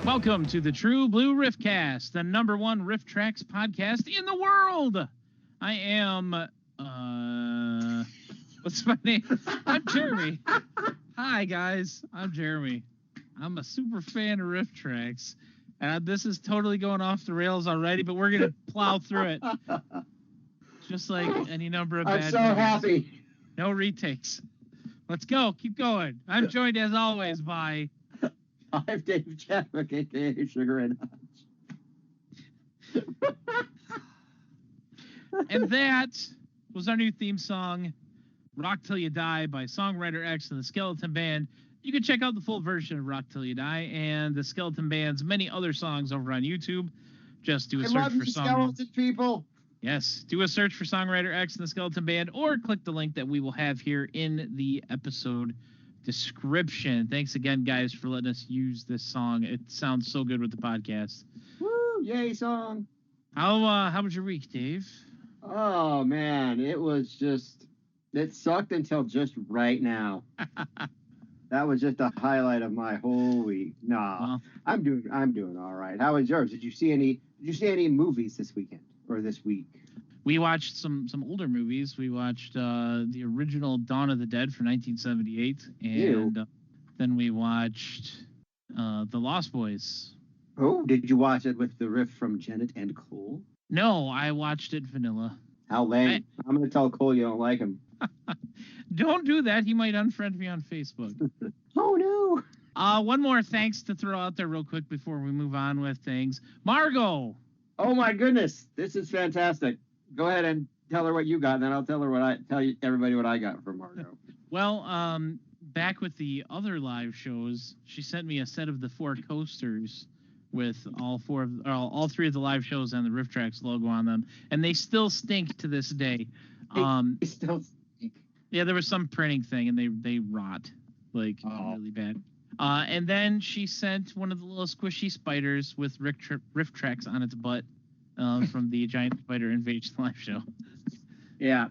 Welcome to the True Blue RiffCast, the #1 RiffTrax podcast in the world. I am, what's my name? I'm Jeremy. Hi, guys. I'm Jeremy. I'm a super fan of RiffTrax. This is totally going off the rails already, but we're going to plow through it. Just like any number of bad I'm so movies. happy. No retakes. Let's go. Keep going. I'm joined, as always, by... I'm Dave Chadwick, a.k.a. Sugar and Hutch. And that was our new theme song, Rock Till You Die, by Songwriter X and the Skeleton Band. You can check out the full version of Rock Till You Die and the Skeleton Band's many other songs over on YouTube. Just do a search for skeleton people. Yes, do a search for Songwriter X and the Skeleton Band, or click the link that we will have here in the episode description. Thanks again, guys, for letting us use this song. It sounds so good with the podcast. Woo! Yay, song. How was your week, Dave? Oh man, it sucked until just right now. That was just a highlight of my whole week. Well, I'm doing all right. How was yours? Did you see any movies this weekend or this week? We watched some older movies. We watched the original Dawn of the Dead from 1978, and then we watched The Lost Boys. Oh, did you watch it with the riff from Janet and Cole? No, I watched it vanilla. How lame. I'm going to tell Cole you don't like him. Don't do that. He might unfriend me on Facebook. Oh, no. One more thanks to throw out there real quick before we move on with things. Margot. Oh, my goodness. This is fantastic. Go ahead and tell her what you got, and then I'll tell everybody what I got from Margot. Well, back with the other live shows, she sent me a set of the 4 coasters with all 3 of the live shows and the RiffTrax logo on them, and they still stink to this day. They still stink. Yeah, there was some printing thing, and they rot really bad. And then she sent one of the little squishy spiders with RiffTrax on its butt. From the Giant Spider Invasion live show. Yeah.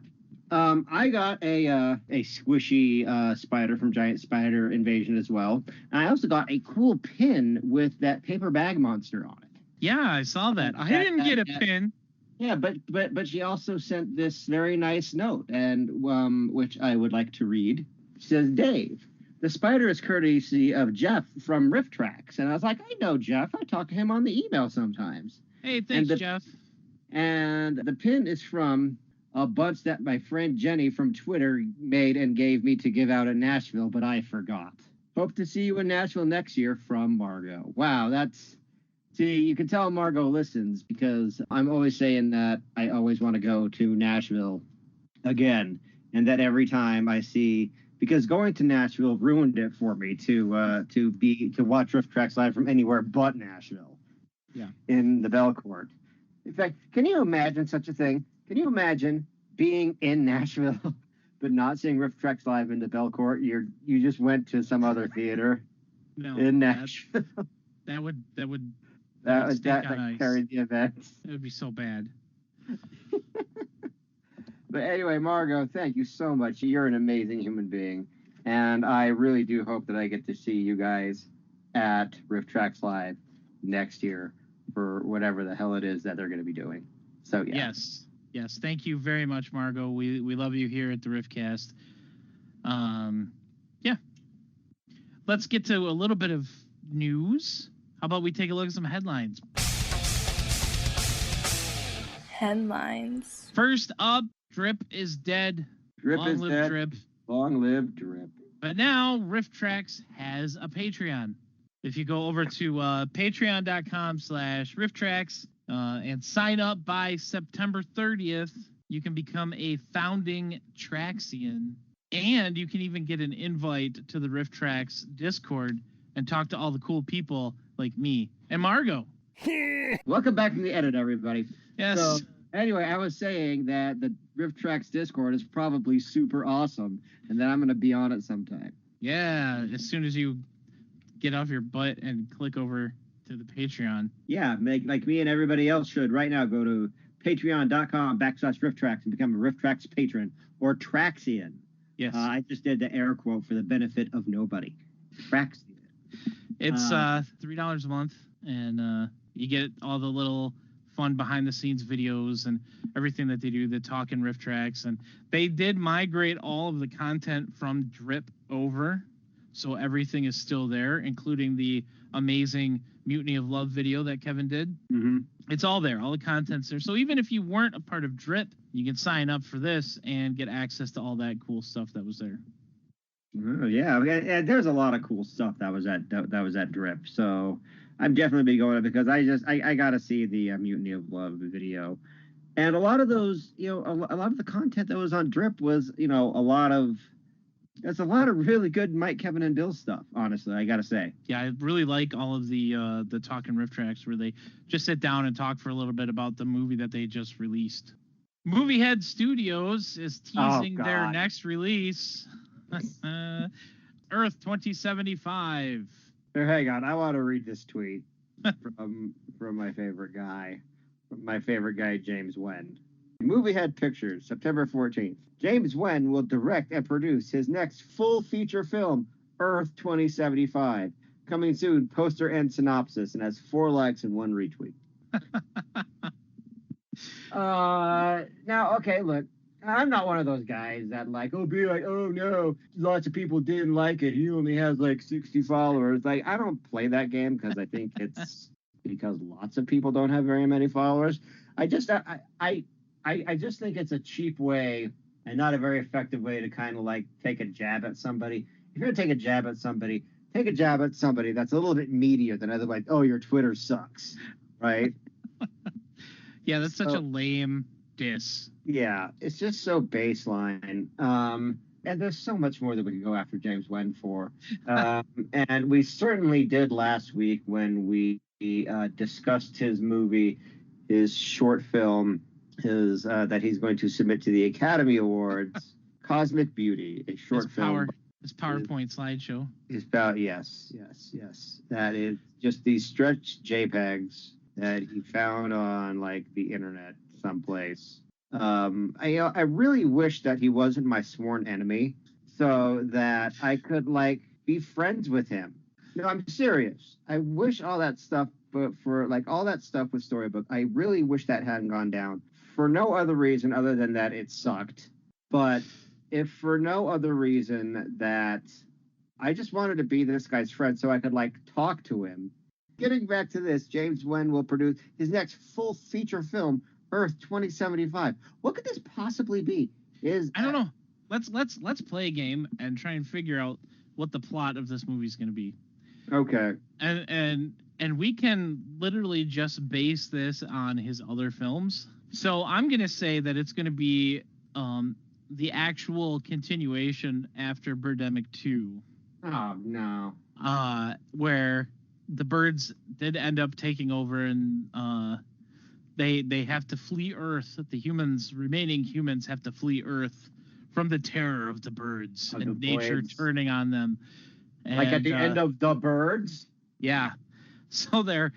I got a squishy spider from Giant Spider Invasion as well. And I also got a cool pin with that paper bag monster on it. Yeah, I saw that. I didn't get a pin. Yeah, but she also sent this very nice note, and which I would like to read. She says, Dave, the spider is courtesy of Jeff from RiffTrax. And I was like, I know Jeff. I talk to him on the email sometimes. Hey, thanks, Jeff. And the pin is from a bunch that my friend Jenny from Twitter made and gave me to give out in Nashville, but I forgot. Hope to see you in Nashville next year, from Margot. Wow, see, you can tell Margot listens, because I'm always saying that I always want to go to Nashville again, and that every time I see, because going to Nashville ruined it for me to watch RiffTrax live from anywhere but Nashville. Yeah, in the Bell Court. In fact, can you imagine such a thing? Can you imagine being in Nashville but not seeing RiffTrax live in the Bell Court? You just went to some other theater in Nashville. That would carry the event. It would be so bad. But anyway, Margot, thank you so much. You're an amazing human being, and I really do hope that I get to see you guys at RiffTrax Live next year for whatever the hell it is that they're going to be doing. So yeah. Yes. Thank you very much, Margot. We love you here at the RiffCast. Yeah. Let's get to a little bit of news. How about we take a look at some headlines? Headlines. First up, Drip is dead. Long live Drip. Long live Drip. But now RiffTrax has a Patreon. If you go over to patreon.com/RiffTrax and sign up by September 30th, you can become a founding Traxian. And you can even get an invite to the RiffTrax Discord and talk to all the cool people like me and Margot. Welcome back from the edit, everybody. Yes. So, anyway, I was saying that the RiffTrax Discord is probably super awesome, and that I'm going to be on it sometime. Yeah, as soon as you get off your butt and click over to the Patreon. Yeah, like me and everybody else should right now go to patreon.com/RiffTrax and become a RiffTrax patron or Traxian. Yes. I just did the air quote for the benefit of nobody. Traxian. It's $3 a month. and you get all the little fun behind-the-scenes videos and everything that they do, the talking RiffTrax. And they did migrate all of the content from Drip over, so everything is still there, including the amazing Mutiny of Love video that Kevin did. Mm-hmm. It's all there. All the content's there. So even if you weren't a part of Drip, you can sign up for this and get access to all that cool stuff that was there. Oh, yeah, and there's a lot of cool stuff that was at Drip. So I'm definitely be going because I got to see the Mutiny of Love video, and a lot of those, a lot of the content that was on Drip was, there's a lot of really good Mike, Kevin, and Bill stuff. Honestly, I got to say. Yeah, I really like all of the talking RiffTrax where they just sit down and talk for a little bit about the movie that they just released. Moviehead Studios is teasing their next release. Earth 2075. Hang on, I want to read this tweet from my favorite guy, James Wen. Moviehead Pictures, September 14th. James Wen will direct and produce his next full feature film, Earth 2075. Coming soon, poster and synopsis, and has 4 likes and 1 retweet. Now, okay, look. I'm not one of those guys that be like, oh no, lots of people didn't like it. He only has 60 followers. I don't play that game because I think it's because lots of people don't have very many followers. I just think it's a cheap way and not a very effective way to kind of take a jab at somebody. If you're gonna take a jab at somebody that's a little bit meatier than otherwise. Oh, your Twitter sucks, right? Yeah, that's such a lame diss. Yeah, it's just so baseline. And there's so much more that we can go after James Wen for. And we certainly did last week when we discussed his movie, his short film, that he's going to submit to the Academy Awards, Cosmic Beauty, a short film. His PowerPoint slideshow. Yes. That is just these stretched JPEGs that he found on the internet someplace. I really wish that he wasn't my sworn enemy so that I could be friends with him. No, I'm serious. I wish all that stuff, but for all that stuff with Storybook, I really wish that hadn't gone down for no other reason other than that it sucked. But if for no other reason that I just wanted to be this guy's friend so I could talk to him. Getting back to this, James Wen will produce his next full feature film, Earth 2075. What could this possibly be? I don't know. Let's play a game and try and figure out what the plot of this movie is going to be. Okay. And we can literally just base this on his other films. So I'm going to say that it's going to be the actual continuation after Birdemic 2. Oh no. Where the birds did end up taking over and they have to flee Earth. The remaining humans have to flee Earth from the terror of the birds and nature turning on them. And, at the end of The Birds? Yeah. So they're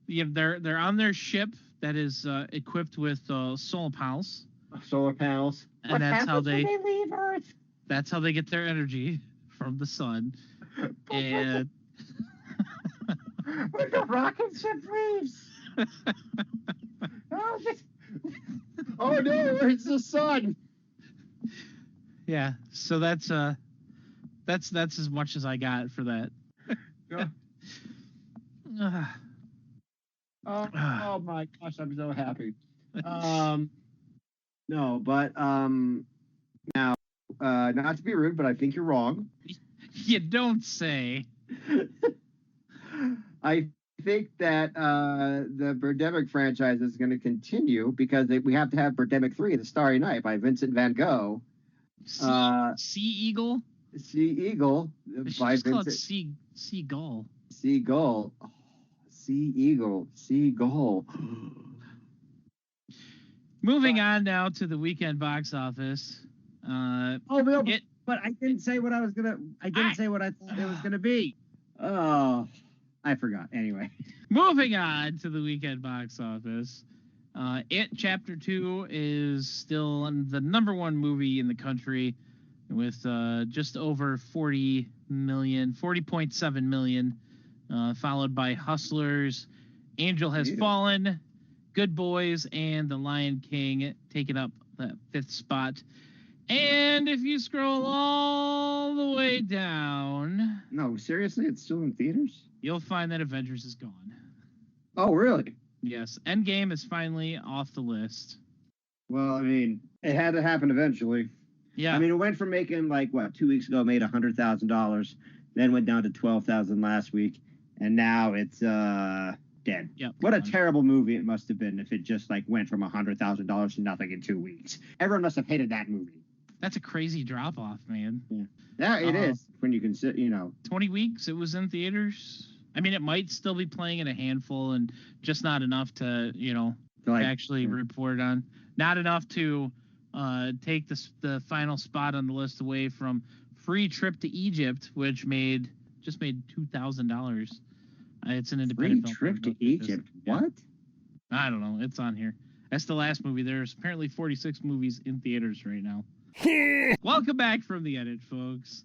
on their ship that is equipped with solar panels. And what happens when they leave Earth? That's how they get their energy from the sun. And when the rocket ship leaves. Oh no, it's the sun. Yeah, so that's as much as I got for that. Yeah. Oh my gosh, I'm so happy. No, but now not to be rude, but I think you're wrong. You don't say. I think that the Birdemic franchise is going to continue because we have to have Birdemic 3, The Starry Night by Vincent van Gogh. Sea Eagle? Sea Eagle by Vincent. Seagull. Seagull. Oh, Sea Eagle. Seagull. Moving on now to the weekend box office. But I didn't say what I was gonna. I didn't say what I thought it was gonna be. Oh, I forgot. Anyway. Moving on to the weekend box office. It Chapter 2 is still the number 1 movie in the country with just over 40.7 million followed by Hustlers, Angel Has Fallen, Good Boys, and The Lion King taking up the 5th spot. And if you scroll all the way down... No, seriously? It's still in theaters? You'll find that Avengers is gone. Oh, really? Yes. Endgame is finally off the list. Well, I mean, it had to happen eventually. Yeah. I mean, it went from making, 2 weeks ago, made $100,000, then went down to $12,000 last week, and now it's dead. Yep. What a terrible movie it must have been if it just, went from $100,000 to nothing in 2 weeks. Everyone must have hated that movie. That's a crazy drop-off, man. Yeah, it is, when you consider, 20 weeks it was in theaters. I mean, it might still be playing in a handful and just not enough to, actually report on. Not enough to take the final spot on the list away from Free Trip to Egypt, which just made $2,000. It's an independent film. Free Trip to Egypt? What? I don't know. It's on here. That's the last movie. There's apparently 46 movies in theaters right now. Welcome back from the edit, folks.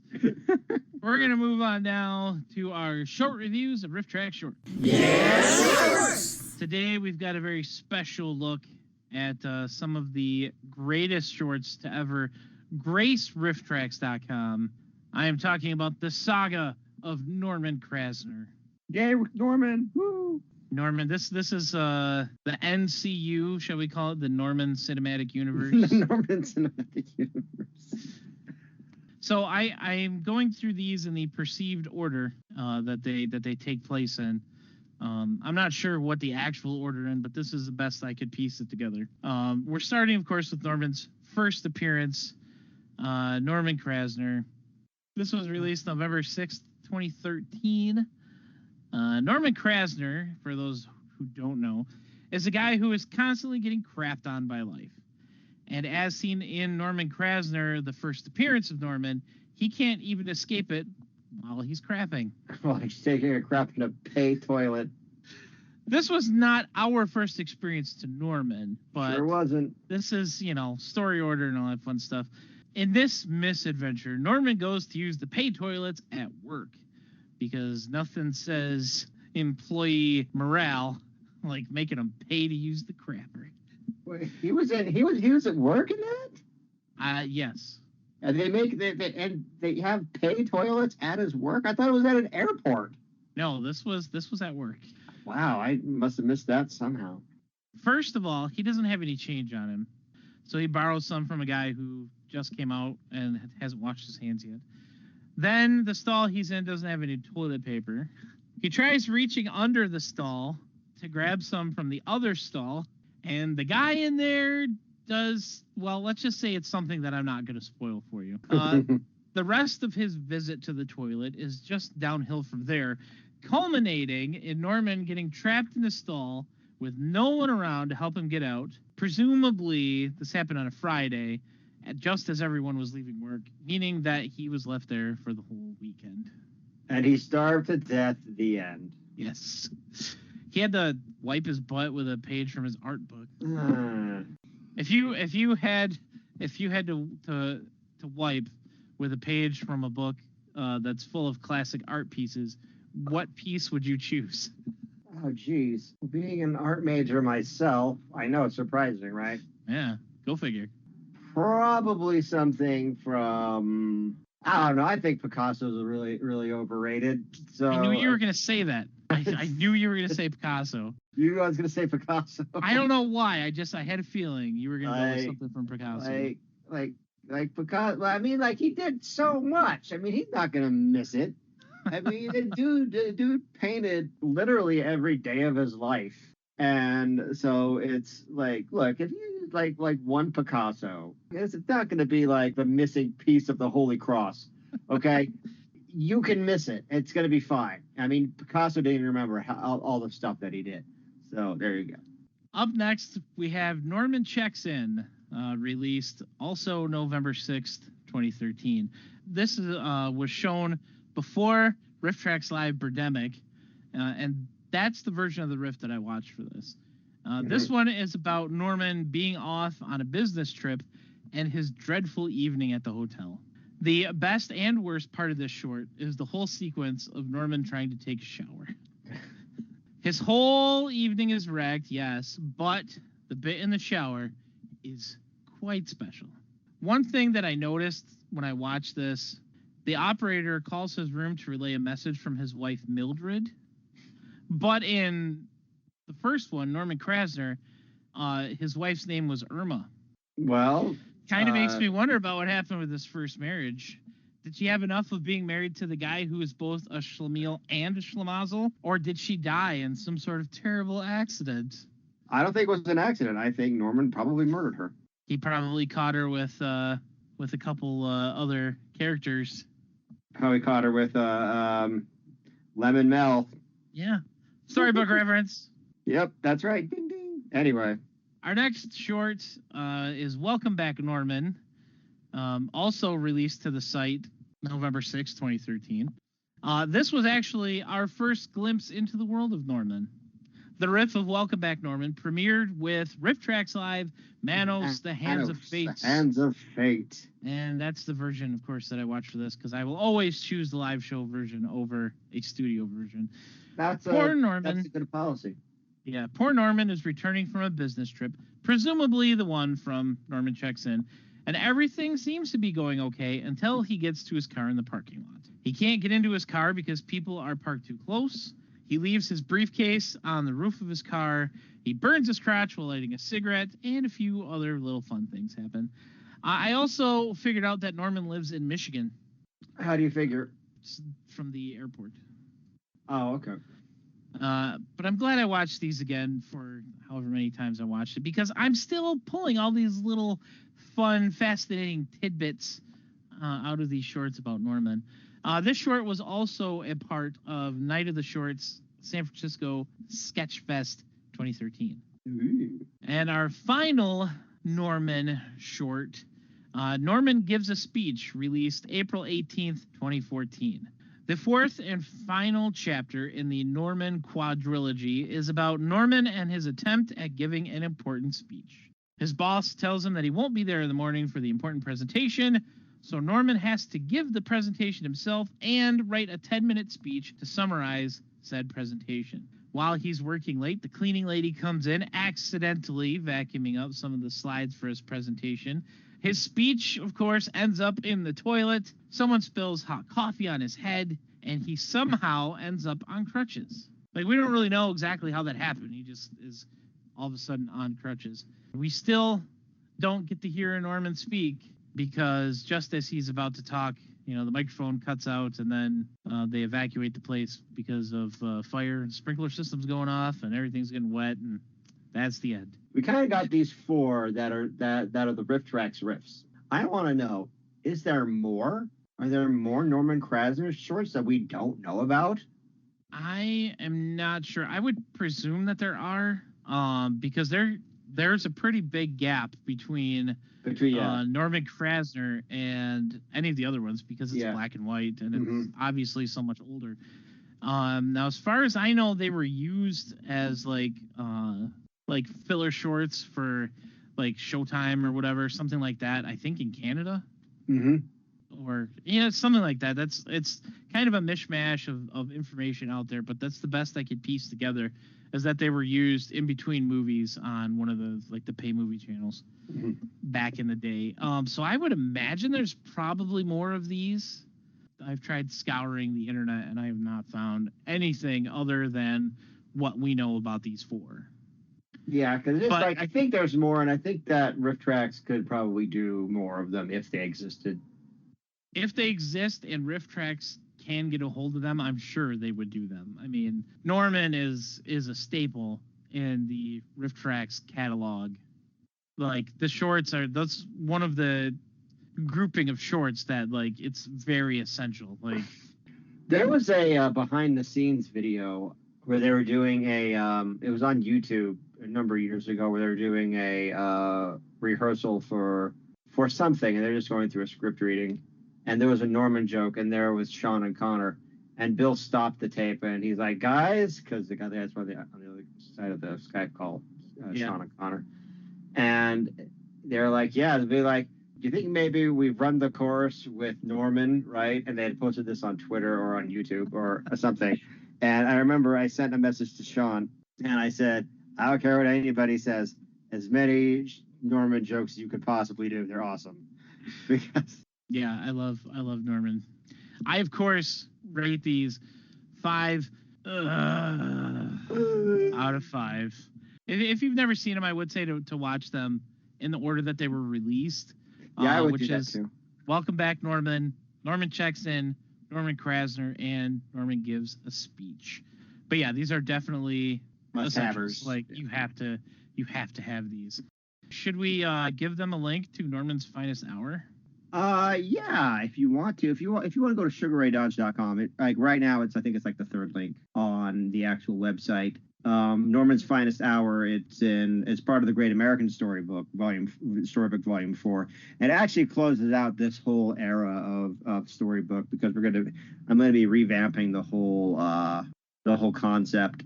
We're going to move on now to our short reviews of RiffTrax Short. Yes! Today we've got a very special look at some of the greatest shorts to ever grace RiffTrax.com. I am talking about the saga of Norman Krasner. Yay, Norman! Woo! Norman, this is the NCU, shall we call it, the Norman Cinematic Universe. The Norman Cinematic Universe. So I'm going through these in the perceived order that they take place in. I'm not sure what the actual order in, but this is the best I could piece it together. We're starting, of course, with Norman's first appearance, Norman Krasner. This was released November 6th, 2013. Norman Krasner, for those who don't know, is a guy who is constantly getting crapped on by life. And as seen in Norman Krasner, the first appearance of Norman, he can't even escape it while he's crapping. Well, he's taking a crap in a pay toilet. This was not our first experience to Norman, but sure wasn't. This is, story order and all that fun stuff. In this misadventure, Norman goes to use the pay toilets at work, because nothing says employee morale like making them pay to use the crapper. Wait, he was at work in that? Yes. And they have pay toilets at his work? I thought it was at an airport. No, this was at work. Wow, I must have missed that somehow. First of all, he doesn't have any change on him, so he borrows some from a guy who just came out and hasn't washed his hands yet. Then the stall he's in doesn't have any toilet paper. He tries reaching under the stall to grab some from the other stall, and the guy in there does, well, let's just say it's something that I'm not going to spoil for you. The rest of his visit to the toilet is just downhill from there, culminating in Norman getting trapped in a stall with no one around to help him get out. Presumably, this happened on a Friday, just as everyone was leaving work, meaning that he was left there for the whole weekend. And he starved to death at the end. Yes. He had to wipe his butt with a page from his art book. If you had to wipe with a page from a book that's full of classic art pieces, what piece would you choose? Oh, geez. Being an art major myself, I know it's surprising, right? Yeah, go figure. Probably something from, I don't know. I think Picasso's really, really overrated. So I knew you were going to say that. I knew you were going to say Picasso. You guys going to say Picasso? I don't know why. I had a feeling you were going to go with something from Picasso. Like Picasso. I mean, he did so much. I mean, he's not going to miss it. I mean, the dude painted literally every day of his life. And so it's look, if you like one Picasso, it's not going to be like the missing piece of the Holy Cross, okay? You can miss it. It's going to be fine. I mean, Picasso didn't even remember all the stuff that he did. So there you go. Up next, we have Norman Checks In, released also November 6th, 2013. This was shown before RiffTrax Live Birdemic, and that's the version of the Riff that I watched for this. This one is about Norman being off on a business trip and his dreadful evening at the hotel. The best and worst part of this short is the whole sequence of Norman trying to take a shower. His whole evening is wrecked, yes, but the bit in the shower is quite special. One thing that I noticed when I watched this, the operator calls his room to relay a message from his wife, Mildred. But in the first one, Norman Krasner, his wife's name was Irma. Well, kind of makes me wonder about what happened with this first marriage. Did she have enough of being married to the guy who is both a schlemiel and a schlemazel? Or did she die in some sort of terrible accident? I don't think it was an accident. I think Norman probably murdered her. He probably caught her with a couple other characters. Probably caught her with Lemon Mel. Yeah. Storybook reference. Yep, that's right. Ding, ding. Anyway. Our next short is Welcome Back, Norman. Also released to the site November 6, 2013. This was actually our first glimpse into the world of Norman. The riff of Welcome Back, Norman premiered with RiffTrax Live, Manos, The Hands of Fate. The Hands of Fate. And that's the version, of course, that I watched for this, because I will always choose the live show version over a studio version. Norman. That's a good policy. Yeah, poor Norman is returning from a business trip, presumably the one from Norman Checks In, and everything seems to be going okay until he gets to his car in the parking lot. He can't get into his car because people are parked too close. He leaves his briefcase on the roof of his car. He burns his crotch while lighting a cigarette, and a few other little fun things happen. I also figured out that Norman lives in Michigan. How do you figure? From the airport. Oh, okay. But I'm glad I watched these again for however many times I watched it, because I'm still pulling all these little fun, fascinating tidbits out of these shorts about Norman. This short was also a part of Night of the Shorts San Francisco Sketch Fest 2013. Ooh. And our final Norman short, Norman Gives a Speech, released April 18th, 2014. The fourth and final chapter in the Norman quadrilogy is about Norman and his attempt at giving an important speech. His boss tells him that he won't be there in the morning for the important presentation, so Norman has to give the presentation himself and write a 10-minute speech to summarize said presentation. While he's working late, the cleaning lady comes in, accidentally vacuuming up some of the slides for his presentation. His speech, of course, ends up in the toilet. Someone spills hot coffee on his head, and he somehow ends up on crutches. Like, we don't really know exactly how that happened. He just is all of a sudden on crutches. We still don't get to hear Norman speak, because just as he's about to talk, the microphone cuts out, and then they evacuate the place because of fire and sprinkler systems going off, and everything's getting wet, and that's the end. We kind of got these four that are the RiffTrax riffs. I want to know, is there more? Are there more Norman Krasner shorts that we don't know about? I am not sure. I would presume that there are, because there's a pretty big gap between Norman Krasner and any of the other ones, because it's black and white, and it's obviously so much older. Now, as far as I know, they were used as like filler shorts for like Showtime or whatever, something like that. I think in Canada, or something like that. It's kind of a mishmash of information out there, but that's the best I could piece together, is that they were used in between movies on one of the pay movie channels back in the day. So I would imagine there's probably more of these. I've tried scouring the internet and I have not found anything other than what we know about these four. Yeah, because I think there's more, and I think that RiffTrax could probably do more of them if they existed. If they exist and RiffTrax can get a hold of them, I'm sure they would do them. I mean, Norman is a staple in the RiffTrax catalog. Like, the shorts that's one of the grouping of shorts that, like, it's very essential. Like, there was a behind the scenes video where they were doing it was on YouTube a number of years ago, where they were doing a rehearsal for something, and they're just going through a script reading. And there was a Norman joke, and there was Sean and Connor. And Bill stopped the tape, and he's like, "Guys," because the guy's on the other side of the Skype call, Sean and Connor. And they're like, "Yeah," they'll be like, you think maybe we've run the course with Norman, right? And they had posted this on Twitter or on YouTube or something. And I remember I sent a message to Sean and I said, I don't care what anybody says, as many Norman jokes as you could possibly do. They're awesome. Because Yeah, I love Norman. I of course rate these 5 out of 5. If you've never seen them, I would say to watch them in the order that they were released. yeah, I would which do that is too. Welcome Back, Norman, Norman Checks In, Norman Krasner, and Norman Gives a Speech. But yeah, these are definitely essentials. Must-havers. Like you have to have these. Should we give them a link to Norman's Finest Hour? Yeah, if you want to. If you want to go to sugarraydodge.com, like right now I think it's like the third link on the actual website. Norman's Finest Hour, it's part of the Great American Storybook Volume 4. And it actually closes out this whole era of storybook because I'm gonna be revamping the whole concept.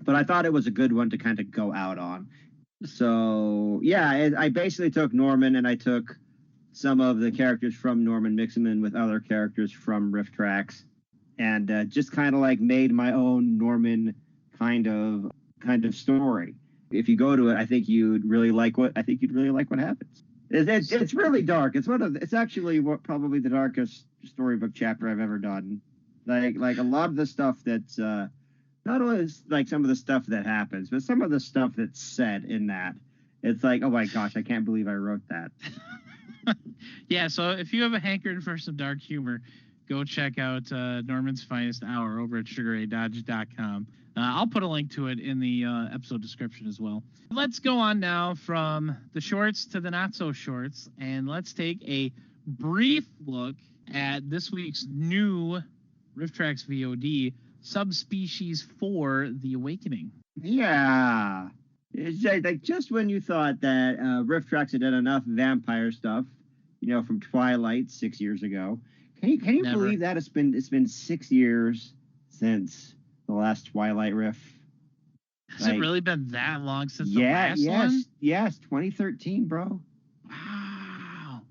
But I thought it was a good one to kind of go out on. So yeah, I basically took Norman and I took some of the characters from Norman, mixed them in with other characters from RiffTrax, and just kind of like made my own Norman kind of story. If you go to it, I think you'd really like what happens. It's really dark. It's actually probably the darkest storybook chapter I've ever done. Like a lot of the stuff that's not only is like some of the stuff that happens, but some of the stuff that's said in that. It's like, oh my gosh, I can't believe I wrote that. Yeah, so if you have a hankering for some dark humor, go check out Norman's Finest Hour over at sugarraydodge.com. I'll put a link to it in the episode description as well. Let's go on now from the shorts to the not-so-shorts, and let's take a brief look at this week's new RiffTrax VOD, Subspecies IV, The Awakening. Yeah. It's like just when you thought that RiffTrax had done enough vampire stuff, from Twilight 6 years ago. Can you Never. believe that it's been 6 years since the last Twilight riff? Has it really been that long since the last one? Yes, 2013, bro. Wow.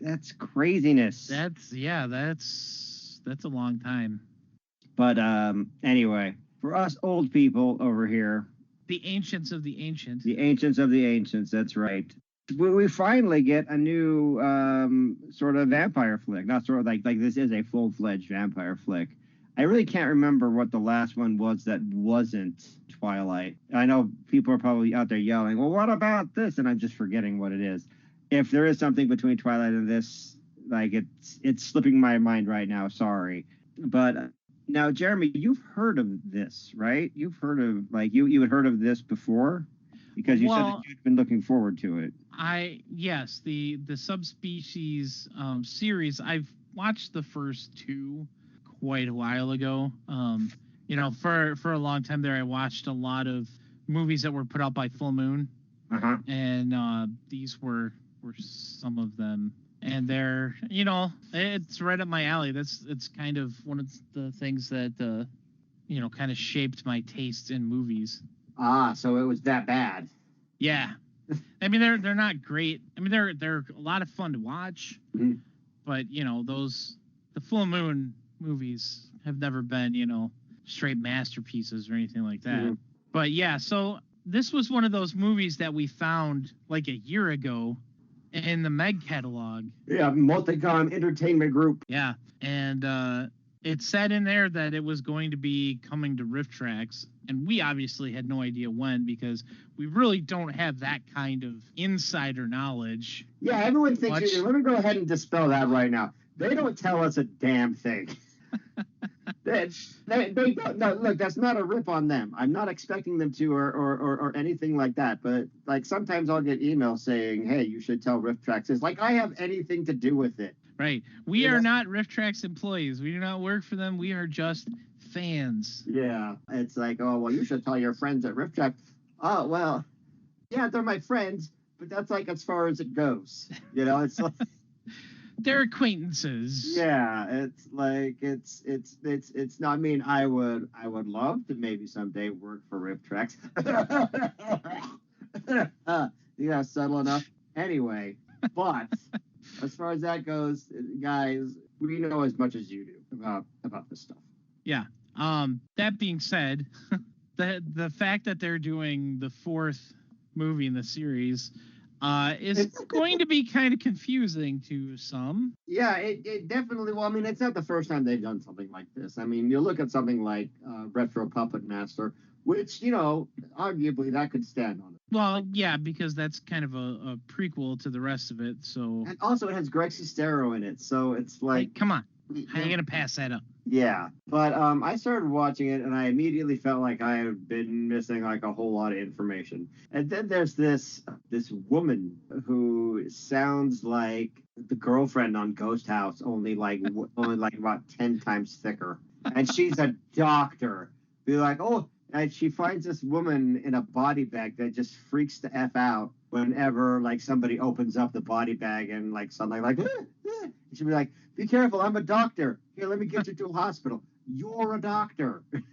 That's craziness. That's a long time. But anyway, for us old people over here, The ancients of the ancient. the ancients of the ancients, that's right. We finally get a new sort of vampire flick. Not sort of like this is a full-fledged vampire flick. I really can't remember what the last one was that wasn't Twilight. I know people are probably out there yelling, well, what about this? And I'm just forgetting what it is. If there is something between Twilight and this, like it's slipping my mind right now. Sorry. But now, Jeremy, you've heard of this, right? You've heard of, you had heard of this before? Because you said that you'd been looking forward to it. Yes, the Subspecies series, I've watched the first 2 quite a while ago. For a long time there, I watched a lot of movies that were put out by Full Moon. Uh-huh. And these were some of them. And they're, it's right up my alley. It's kind of one of the things that, kind of shaped my taste in movies. Ah, so it was that bad. Yeah. I mean, they're not great. I mean, they're a lot of fun to watch. Mm-hmm. But, the Full Moon movies have never been, straight masterpieces or anything like that. Mm-hmm. But, yeah, so this was one of those movies that we found like a year ago in the Meg catalog. Yeah, Multicom Entertainment Group. Yeah, and it said in there that it was going to be coming to RiffTrax, and we obviously had no idea when because we really don't have that kind of insider knowledge. Yeah, everyone thinks. Let me go ahead and dispel that right now. They don't tell us a damn thing. they don't. No, look, that's not a rip on them. I'm not expecting them to or anything like that. But like sometimes I'll get emails saying, "Hey, you should tell RiffTrax." It's like I have anything to do with it. Right. We are not RiffTrax employees. We do not work for them. We are just fans. Yeah. It's like, oh, well, you should tell your friends at RiffTrax. Oh, well, yeah, they're my friends, but that's like as far as it goes. It's like... They're acquaintances. Yeah, it's like it's not. I mean, I would love to maybe someday work for RiffTrax. Subtle enough. Anyway, But as far as that goes, guys, we know as much as you do about this stuff. Yeah. That being said, the fact that they're doing the 4th movie in the series is going to be kind of confusing to some. Yeah, it definitely. Well, I mean, it's not the first time they've done something like this. I mean, you look at something like Retro Puppet Master, which, arguably that could stand on it. Well, yeah, because that's kind of a prequel to the rest of it. So, and also it has Greg Sestero in it, so it's like, come on, how are you gonna pass that up? Yeah, but I started watching it, and I immediately felt like I had been missing like a whole lot of information. And then there's this woman who sounds like the girlfriend on Ghost House, only like about 10 times thicker, and she's a doctor. Be like, oh, and she finds this woman in a body bag that just freaks the F out whenever like somebody opens up the body bag and like something like, she'll be like, be careful, I'm a doctor. Here, let me get you to a hospital. You're a doctor. You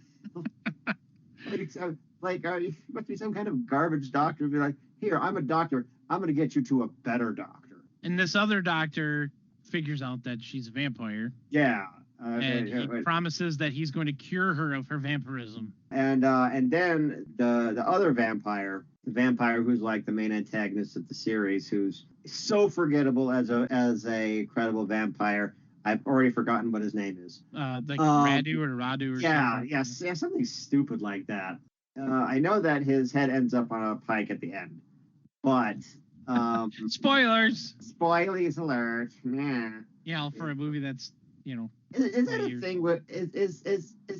must be some kind of garbage doctor. Be like, here, I'm a doctor. I'm going to get you to a better doctor. And this other doctor figures out that she's a vampire. Yeah. And he promises that he's going to cure her of her vampirism. And then the other vampire, the vampire who's like the main antagonist of the series, who's so forgettable as a credible vampire. I've already forgotten what his name is. Radu or something. Yeah, something stupid like that. I know that his head ends up on a pike at the end, but spoilers. Spoilers alert. Yeah, for a movie that's Is that a thing with is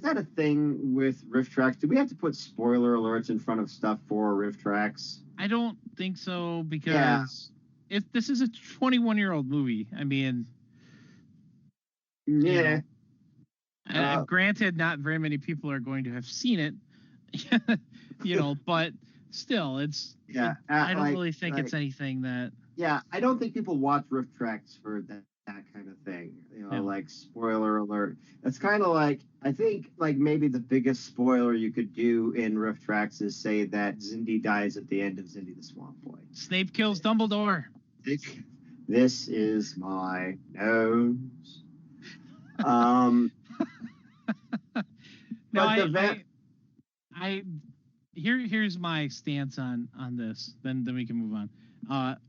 that a thing with RiffTrax? Do we have to put spoiler alerts in front of stuff for RiffTrax? I don't think so, because if this is a 21-year-old movie, I mean, yeah. Granted, not very many people are going to have seen it, but still, it's I don't really think it's anything that. Yeah, I don't think people watch RiffTrax for that kind of thing, like spoiler alert. It's kind of like, I think like maybe the biggest spoiler you could do in RiffTrax is say that Xindi dies at the end of Xindi the Swamp Boy. Snape kills Dumbledore. This is my nose. Here's my stance on this. Then we can move on.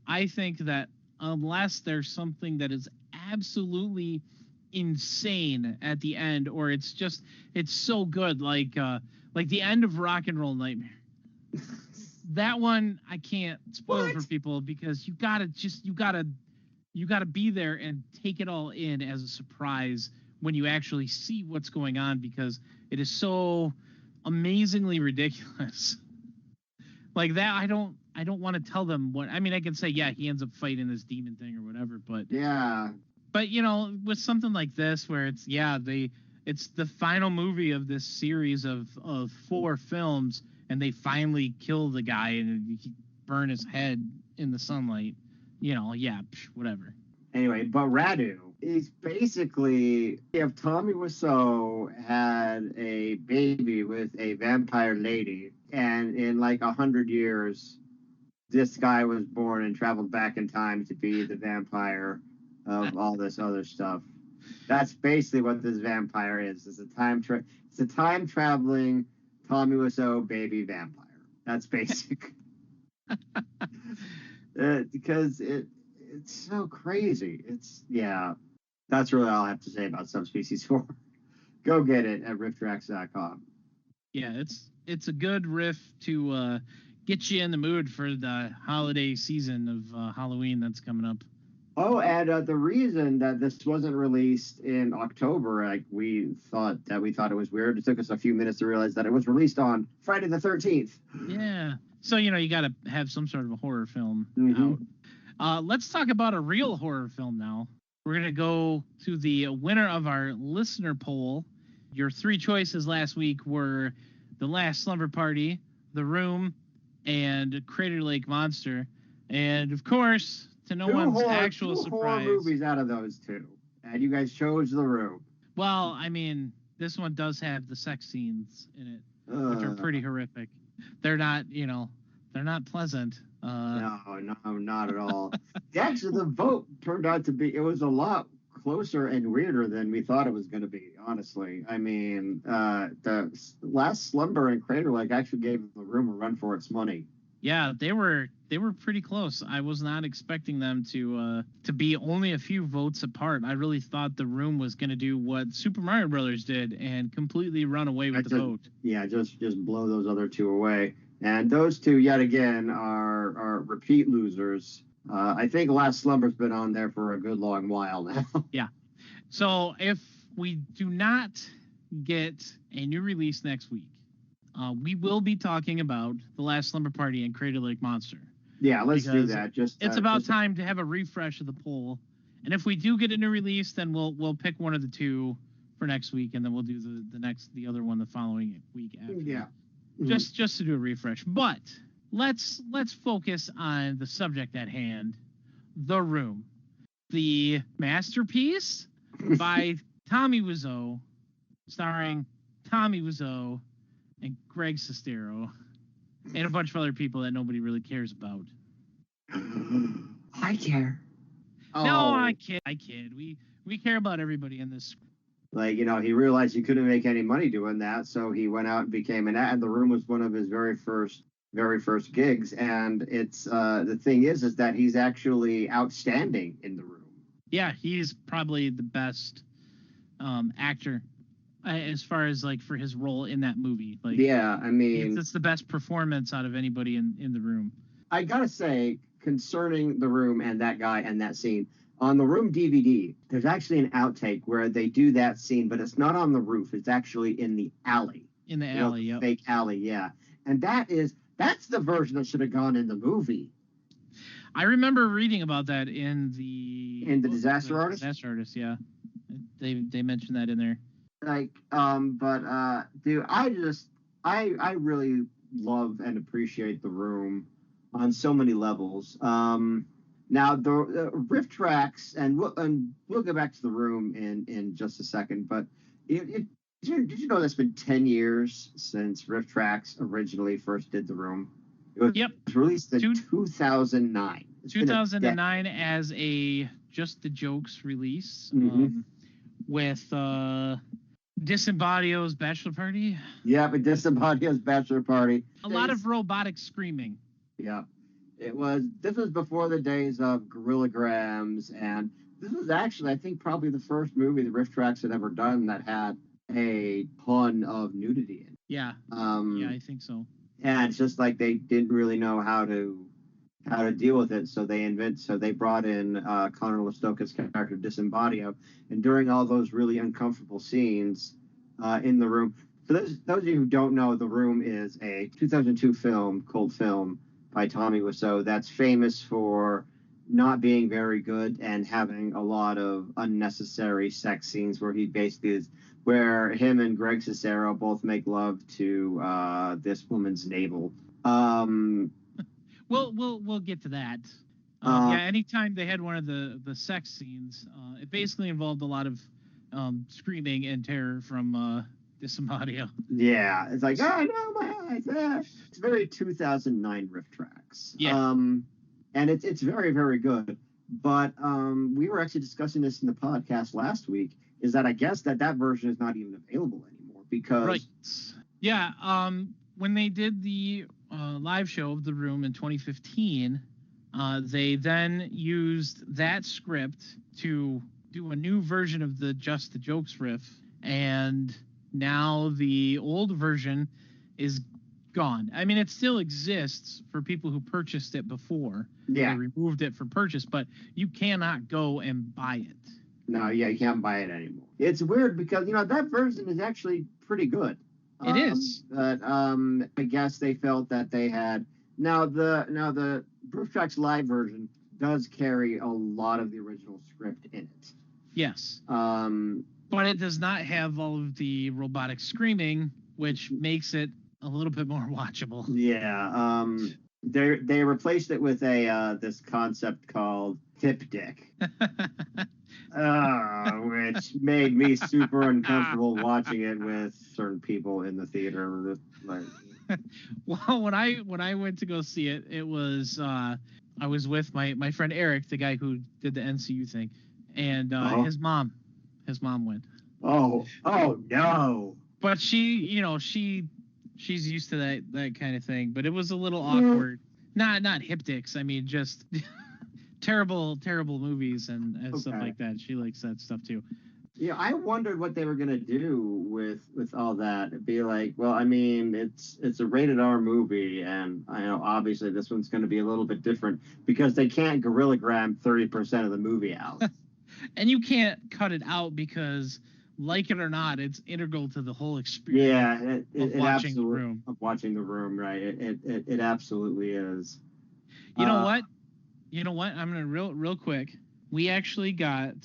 I think that unless there's something that is absolutely insane at the end, or it's so good, like the end of Rock and Roll Nightmare. That one I can't spoil for people, because you gotta be there and take it all in as a surprise when you actually see what's going on, because it is so amazingly ridiculous. Like that, I don't want to tell them what. I mean, I can say, yeah, he ends up fighting this demon thing or whatever, but yeah. But with something like this, where it's the final movie of this series of 4 films, and they finally kill the guy and he burn his head in the sunlight. Whatever. Anyway, but Radu is basically, if Tommy Wiseau had a baby with a vampire lady, and in like 100 years, this guy was born and traveled back in time to be the vampire of all this other stuff. That's basically what this vampire is. It's a time traveling Tommy Wiseau baby vampire. That's basic. Because it's so crazy. That's really all I have to say about Subspecies 4. Go get it at RiffTrax.com. Yeah, it's a good riff to get you in the mood for the holiday season of Halloween that's coming up. Oh, and the reason that this wasn't released in October, like we thought it was weird. It took us a few minutes to realize that it was released on Friday the 13th. Yeah. So, you got to have some sort of a horror film out. Let's talk about a real horror film now. We're going to go to the winner of our listener poll. Your 3 choices last week were The Last Slumber Party, The Room, and Crater Lake Monster. And, of course, to no one's actual surprise, 4 movies out of those 2, and you guys chose The Room. Well, I mean, this one does have the sex scenes in it, which are pretty horrific. They're not, they're not pleasant. No, not at all. Actually, the vote turned out to be, it was a lot closer and weirder than we thought it was going to be, honestly. I mean, the last Slumber and Crater Lake actually gave the room a run for its money. Yeah, they were pretty close. I was not expecting them to be only a few votes apart. I really thought the room was going to do what Super Mario Brothers did and completely run away with the vote. Yeah, just blow those other two away. And those two, yet again, are repeat losers. I think Last Slumber's been on there for a good long while now. Yeah. So if we do not get a new release next week, we will be talking about The Last Slumber Party and Crater Lake Monster. Yeah, let's do that. It's about time to have a refresh of the poll. And if we do get a new release, then we'll pick one of the two for next week, and then we'll do the other one the following week after. Yeah. Just to do a refresh. But let's focus on the subject at hand, The Room. The masterpiece by Tommy Wiseau, starring Tommy Wiseau and Greg Sestero, and a bunch of other people that nobody really cares about. I care. No, I kid. We care about everybody in this. Like, he realized he couldn't make any money doing that, so he went out and became an actor. And The Room was one of his very first gigs, and it's the thing is that he's actually outstanding in The Room. Yeah, he's probably the best actor as far as like for his role in that movie. Like, yeah, I mean, it's the best performance out of anybody in The Room. I gotta say, concerning The Room and that guy and that scene, on The Room DVD, there's actually an outtake where they do that scene, but it's not on the roof. It's actually in the alley. In the alley, yeah. Fake alley, yeah. And that's the version that should have gone in the movie. I remember reading about that in the Disaster Artist. Disaster Artist, yeah. They mentioned that in there. Like, dude, I really love and appreciate The Room on so many levels. Now the RiffTrax, and we'll get back to The Room in just a second, but did you know that's been 10 years since RiffTrax originally first did The Room? It was released in 2009. 2009 as a Just the Jokes release, with Disembodio's Bachelor Party. Yeah, but Disembodio's Bachelor Party. A lot of robotic screaming. Yeah. This was before the days of Gorillograms, and this was actually, I think, probably the first movie that RiffTrax had ever done that had a ton of nudity in it. Yeah. Yeah, I think so. And it's just like they didn't really know how to deal with it, so they brought in Connor Listoka's character Disembodio, and during all those really uncomfortable scenes in The Room. For those of you who don't know, The Room is a 2002 cult film by Tommy Wiseau that's famous for not being very good and having a lot of unnecessary sex scenes where him and Greg Sestero both make love to this woman's navel. We'll get to that. Anytime they had one of the sex scenes, it basically involved a lot of screaming and terror from Disembodied. Yeah, it's like, oh no, my eyes. It's very 2009 RiffTrax. Yeah. And it's very, very good. But we were actually discussing this in the podcast last week, is that I guess that version is not even available anymore because... Right. Yeah, when they did the live show of The Room in 2015, they then used that script to do a new version of the Just the Jokes riff, and now the old version is gone. I mean, it still exists for people who purchased it before. Yeah. They removed it for purchase, but you cannot go and buy it. No, yeah, you can't buy it anymore. It's weird because, that version is actually pretty good. It is. But I guess they felt that they had... Now the RiffTrax live version does carry a lot of the original script in it. Yes. But it does not have all of the robotic screaming, which makes it a little bit more watchable. Yeah. They replaced it with this concept called tip dick. Which made me super uncomfortable watching it with certain people in the theater. Well, when I went to go see it, it was I was with my friend Eric, the guy who did the NCU thing, and his mom went. Oh no. But she's used to that kind of thing. But it was a little awkward. Not hip dicks. I mean, just terrible movies and stuff like that. She likes that stuff too. Yeah, I wondered what they were gonna do with all that. It'd be like, well, I mean, it's a rated R movie, and I know obviously this one's gonna be a little bit different because they can't gorilla gram 30% of the movie out. And you can't cut it out because, like it or not, it's integral to the whole experience. Yeah, of watching The Room. Of watching The Room, right? It absolutely is. You know what? I'm gonna real quick. We actually got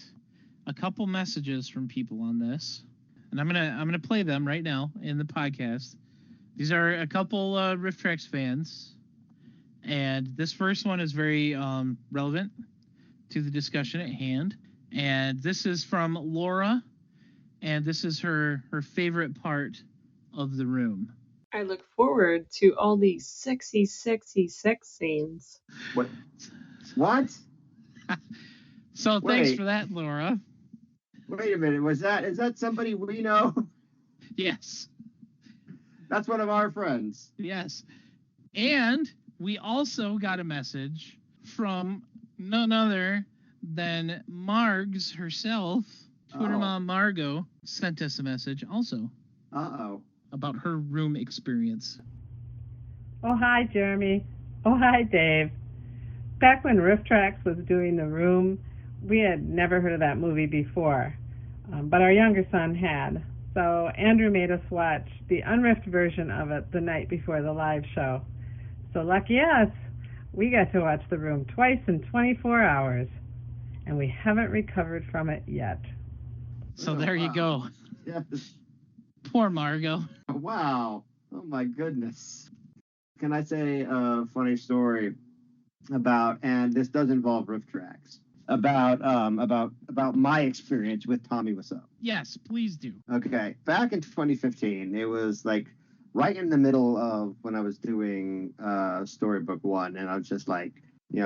a couple messages from people on this, and I'm gonna play them right now in the podcast. These are a couple RiffTrax fans, and this first one is very relevant to the discussion at hand. And this is from Laura, and this is her favorite part of The Room. I look forward to all these sexy sex scenes. What? So thanks for that, Laura. Wait a minute, is that somebody we know? Yes. That's one of our friends. Yes. And we also got a message from none other than Margs herself. Twitter mom Margot sent us a message also. About her room experience. Oh, hi, Jeremy. Oh, hi, Dave. Back when RiffTrax was doing The Room, we had never heard of that movie before, but our younger son had. So Andrew made us watch the unriffed version of it the night before the live show. So lucky us, we got to watch The Room twice in 24 hours, and we haven't recovered from it yet. So there you go. Yes. Poor Margot. Wow. Oh my goodness. Can I say a funny story about, and this does involve RiffTrax, about my experience with Tommy Wiseau? Yes, please do. Okay. Back in 2015, it was like right in the middle of when I was doing Storybook 1, and I was just like,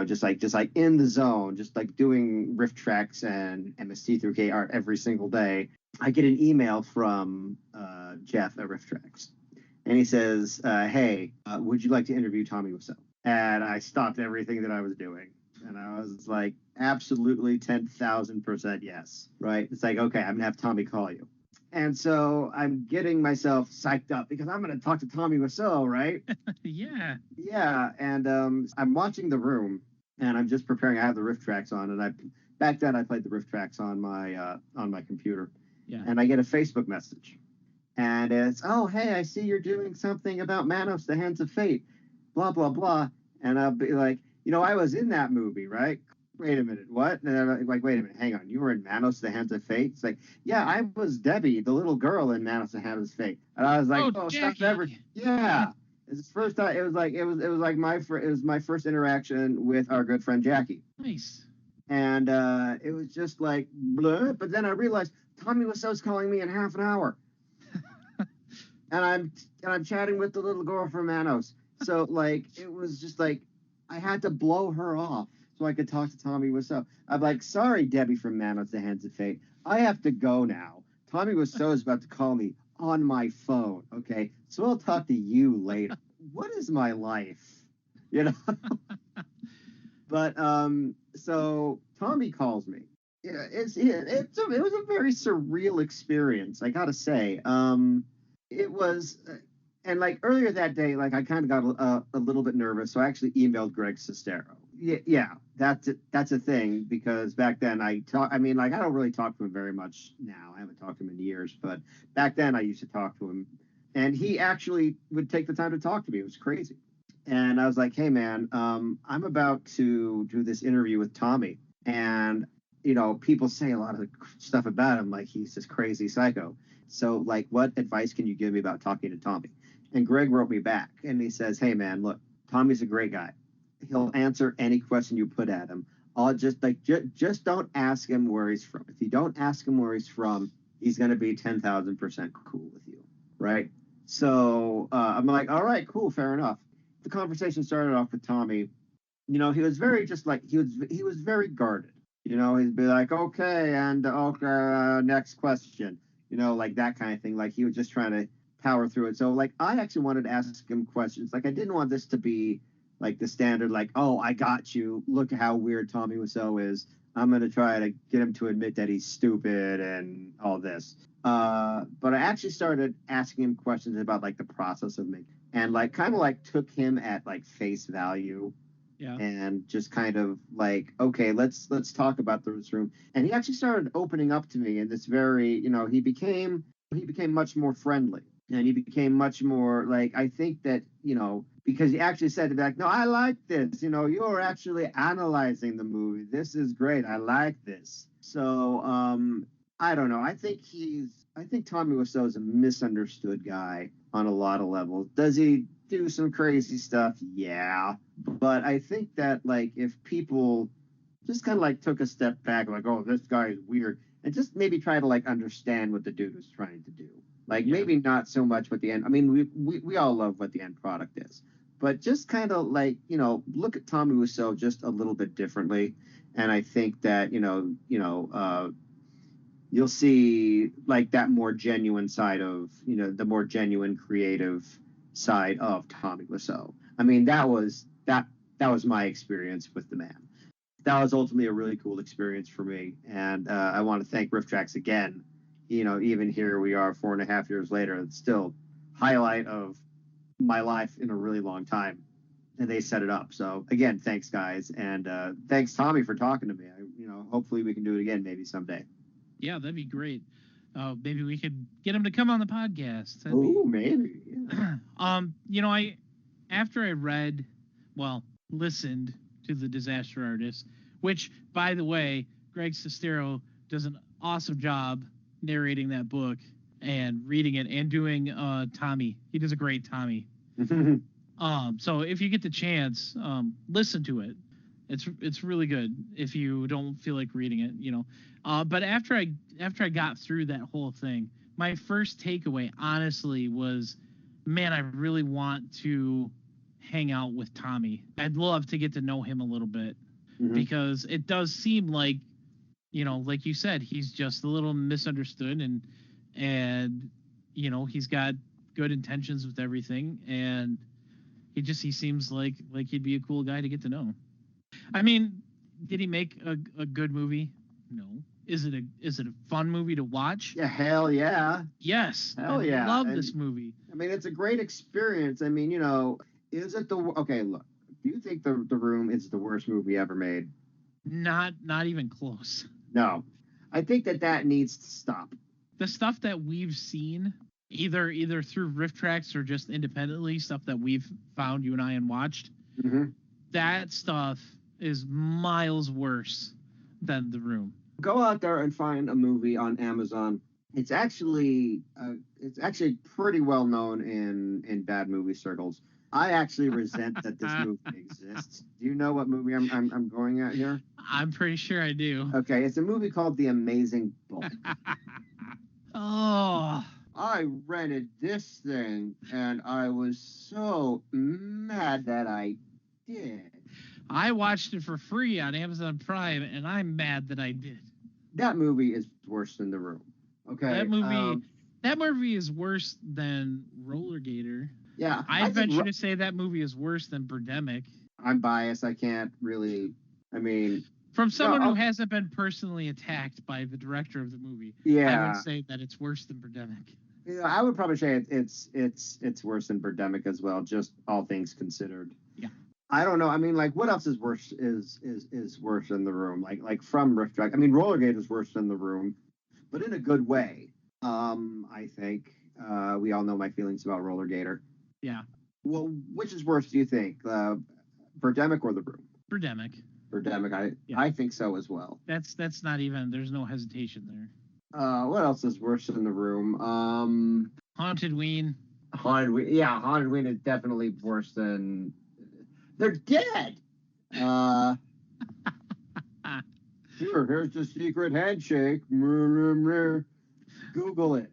just like in the zone, just like doing RiffTrax and MST through K art every single day. I get an email from Jeff at RiffTrax, and he says, hey, would you like to interview Tommy Wiseau? And I stopped everything that I was doing, and I was like, absolutely 10,000% yes, right? It's like, okay, I'm gonna have Tommy call you. And so I'm getting myself psyched up because I'm going to talk to Tommy Wiseau, right? Yeah. Yeah, and I'm watching The Room, and I'm just preparing. I have the RiffTrax on, and back then I played the RiffTrax on my computer. Yeah. And I get a Facebook message, and it's, oh, hey, I see you're doing something about Manos, the Hands of Fate, blah, blah, blah. And I'll be like, I was in that movie, right? Wait a minute, what? And I'm like, wait a minute, hang on. You were in Manos, the Hands of Fate? It's like, yeah, I was Debbie, the little girl in Manos, the Hands of Fate. And I was like, stuff ever. Yeah. It's the first time. It was my first interaction with our good friend Jackie. Nice. And it was just like, blah. But then I realized Tommy Wiseau's calling me in half an hour. and I'm chatting with the little girl from Manos. So like, it was just like, I had to blow her off so I could talk to Tommy Wiseau. I'm like, sorry, Debbie from Manos, the Hands of Fate. I have to go now. Tommy Wiseau is about to call me on my phone, okay? So I'll talk to you later. What is my life? But, so Tommy calls me. Yeah, it was a very surreal experience, I gotta say. It was... And like earlier that day, like I kind of got a little bit nervous, so I actually emailed Greg Sestero. Yeah, that's a thing, because back then I don't really talk to him very much now. I haven't talked to him in years, but back then I used to talk to him, and he actually would take the time to talk to me. It was crazy. And I was like, hey man, I'm about to do this interview with Tommy, and people say a lot of stuff about him, like he's this crazy psycho. So like, what advice can you give me about talking to Tommy? And Greg wrote me back, and he says, hey, man, look, Tommy's a great guy. He'll answer any question you put at him. I'll just don't ask him where he's from. If you don't ask him where he's from, he's going to be 10,000% cool with you, right? So I'm like, all right, cool, fair enough. The conversation started off with Tommy. He was very just like he was very guarded. He'd be like, okay, and okay, next question. Like that kind of thing. Like he was just trying to power through it. So like I actually wanted to ask him questions. Like I didn't want this to be like the standard, like, oh, I got you. Look how weird Tommy Wiseau is. I'm gonna try to get him to admit that he's stupid and all this. But I actually started asking him questions about like the process of making, and like kind of like took him at like face value. Yeah. And just kind of like, okay, let's talk about this room. And he actually started opening up to me in this very, he became much more friendly, and he became much more like, I think that, because he actually said like, no, I like this, you're actually analyzing the movie. This is great. I like this. So I don't know. I think Tommy Wiseau is a misunderstood guy on a lot of levels. Does he do some crazy stuff? Yeah. But I think that, like, if people just kind of, like, took a step back, like, oh, this guy is weird, and just maybe try to, like, understand what the dude was trying to do. Like, maybe not so much what the end... I mean, we all love what the end product is. But just kind of, like, look at Tommy Wiseau just a little bit differently. And I think that, you'll see, like, that more genuine side of, the more genuine creative side of Tommy Wiseau. I mean, that was my experience with the man. That was ultimately a really cool experience for me, and I want to thank RiffTrax again. Even here we are 4.5 years later, it's still highlight of my life in a really long time, and they set it up. So again, thanks guys, and thanks Tommy for talking to me. Hopefully we can do it again maybe someday. Yeah, that'd be great. Maybe we could get him to come on the podcast. Oh, maybe. Yeah. After I listened to The Disaster Artist, which, by the way, Greg Sestero does an awesome job narrating that book and reading it and doing Tommy. He does a great Tommy. So if you get the chance, listen to it. It's really good if you don't feel like reading it, But after I got through that whole thing, my first takeaway, honestly, was, man, I really want to hang out with Tommy. I'd love to get to know him a little bit, because it does seem like, like you said, he's just a little misunderstood, and he's got good intentions with everything, and he seems like he'd be a cool guy to get to know. I mean, did he make a good movie? No. Is it a fun movie to watch? Yeah, hell yeah. Yes. Hell yeah. I love this movie. I mean, it's a great experience. I mean, is it okay, look, do you think the Room is the worst movie ever made? Not even close. No. I think that needs to stop. The stuff that we've seen, either through RiffTrax or just independently, stuff that we've found, you and I, and watched, that stuff is miles worse than The Room. Go out there and find a movie on Amazon. It's actually pretty well known in bad movie circles. I actually resent that this movie exists. Do you know what movie I'm going at here? I'm pretty sure I do. Okay, it's a movie called The Amazing Bulk. Oh. I rented this thing, and I was so mad that I did. I watched it for free on Amazon Prime, and I'm mad that I did. That movie is worse than The Room. Okay. That movie is worse than Rollergator. Yeah. I venture to say that movie is worse than Birdemic. I'm biased. I can't really. I mean, from someone who hasn't been personally attacked by the director of the movie, I would say that it's worse than Birdemic. Yeah, I would probably say it's worse than Birdemic as well, just all things considered. Yeah. I don't know. I mean, like, what else is worse is worse than The Room? Like from RiffTrax. I mean, Rollergate is worse than The Room, but in a good way. I think we all know my feelings about Rollergator. Yeah. Well, which is worse, do you think, Birdemic or The Room? Birdemic. Birdemic. I think so as well. That's not even. There's no hesitation there. What else is worse than The Room? Haunted Ween. Haunted Ween is definitely worse than. They're dead. Here's the secret handshake. Google it.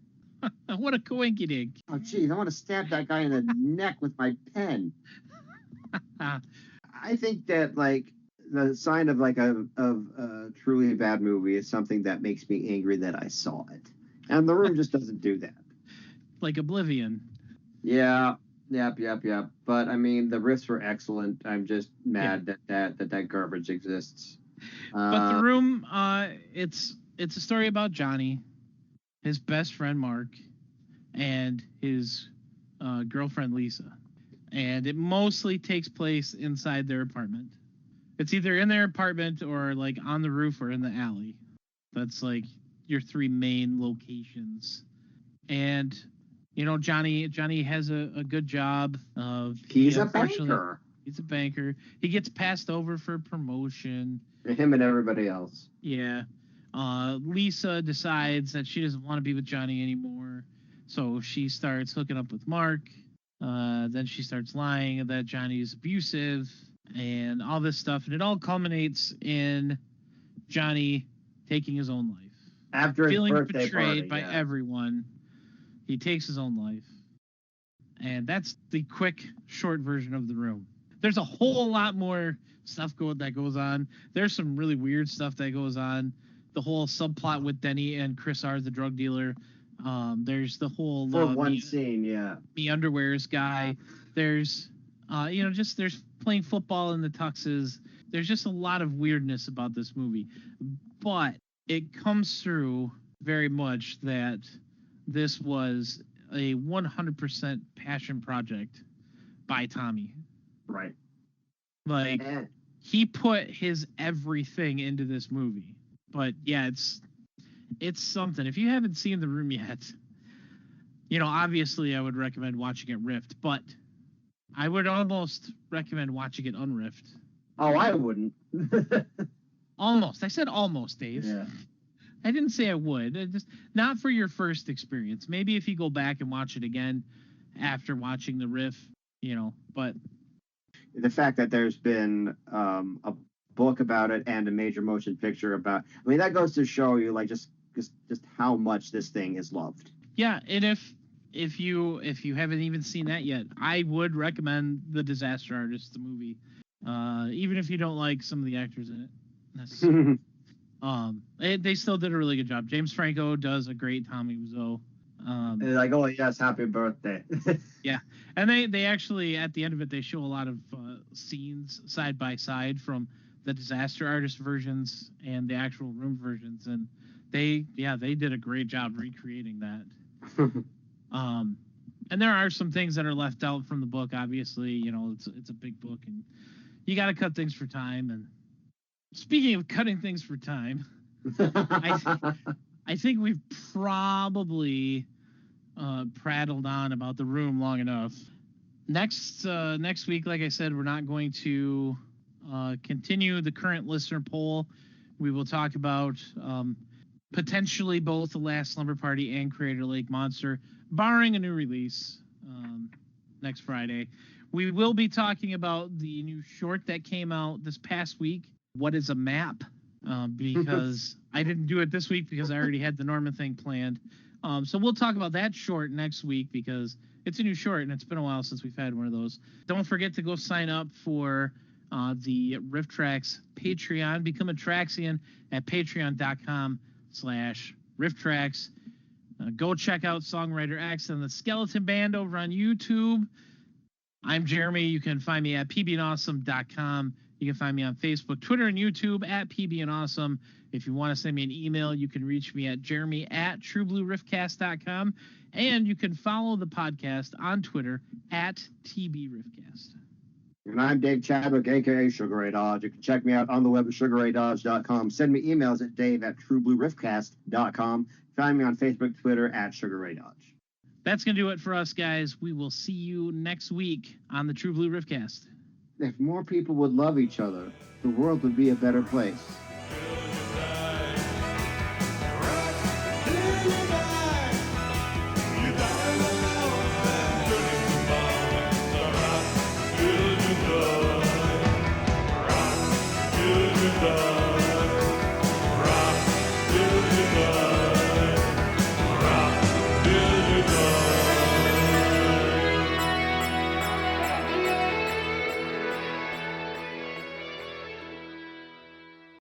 What a coinkydink. Oh, geez, I want to stab that guy in the neck with my pen. I think that, like, the sign of, like, a truly bad movie is something that makes me angry that I saw it. And The Room just doesn't do that. Like Oblivion. Yeah. Yep. But, I mean, the riffs were excellent. I'm just mad that garbage exists. But The Room, it's a story about Johnny, his best friend Mark, and his girlfriend Lisa. And it mostly takes place inside their apartment. It's either in their apartment or like on the roof or in the alley. That's like your three main locations. And you know, Johnny has a good job. He's a banker. He's a banker. He gets passed over for promotion. Him and everybody else. Yeah. Lisa decides that she doesn't want to be with Johnny anymore. So she starts hooking up with Mark. Then she starts lying that Johnny's abusive and all this stuff. And it all culminates in Johnny taking his own life. After his feeling birthday betrayed party, by everyone. He takes his own life. And that's the quick, short version of The Room. There's a whole lot more stuff that goes on. There's some really weird stuff that goes on. The whole subplot with Denny and Chris R, the drug dealer. There's the whole for one scene, the underwears guy. There's there's playing football in the tuxes. There's just a lot of weirdness about this movie, but it comes through very much that this was a 100% passion project by Tommy. Right. Like, he put his everything into this movie. But yeah, it's something. If you haven't seen The Room yet, you know, obviously I would recommend watching it riffed, but I would almost recommend watching it unriffed. Oh, I wouldn't. Almost. I said almost, Dave. Yeah. I didn't say I would. Just not for your first experience. Maybe if you go back and watch it again after watching the riff, you know, but the fact that there's been a book about it and a major motion picture about, I mean, that goes to show you, like, just how much this thing is loved. Yeah, and if you haven't even seen that yet, I would recommend The Disaster Artist, the movie, even if you don't like some of the actors in it. They still did a really good job. James Franco does a great Tommy Wiseau. Like, oh yes, happy birthday. Yeah, and they actually, at the end of it, they show a lot of scenes side by side from the Disaster Artist versions and the actual Room versions, and they did a great job recreating that. And there are some things that are left out from the book. Obviously, you know, it's a big book, and you got to cut things for time. And speaking of cutting things for time, I think we've probably prattled on about The Room long enough. Next week, like I said, we're not going to continue the current listener poll. We will talk about potentially both The Last Slumber Party and Crater Lake Monster, barring a new release next Friday. We will be talking about the new short that came out this past week, What is a Map? Because I didn't do it this week because I already had the Norman thing planned. So we'll talk about that short next week because it's a new short and it's been a while since we've had one of those. Don't forget to go sign up for the RiffTrax Patreon. Become a Traxian at patreon.com/RiffTrax. Go check out Songwriter X and the Skeleton Band over on YouTube. I'm Jeremy. You can find me at pbandawesome.com. You can find me on Facebook, Twitter, and YouTube at pbandawesome. If you want to send me an email, you can reach me at jeremy@trueblueriffcast.com. And you can follow the podcast on Twitter at tbriffcast. And I'm Dave Chadwick, a.k.a. Sugar Ray Dodge. You can check me out on the web at sugarraydodge.com. Send me emails at dave@trueblueriffcast.com. Find me on Facebook, Twitter at Sugar Ray Dodge. That's going to do it for us, guys. We will see you next week on the True Blue Riffcast. If more people would love each other, the world would be a better place.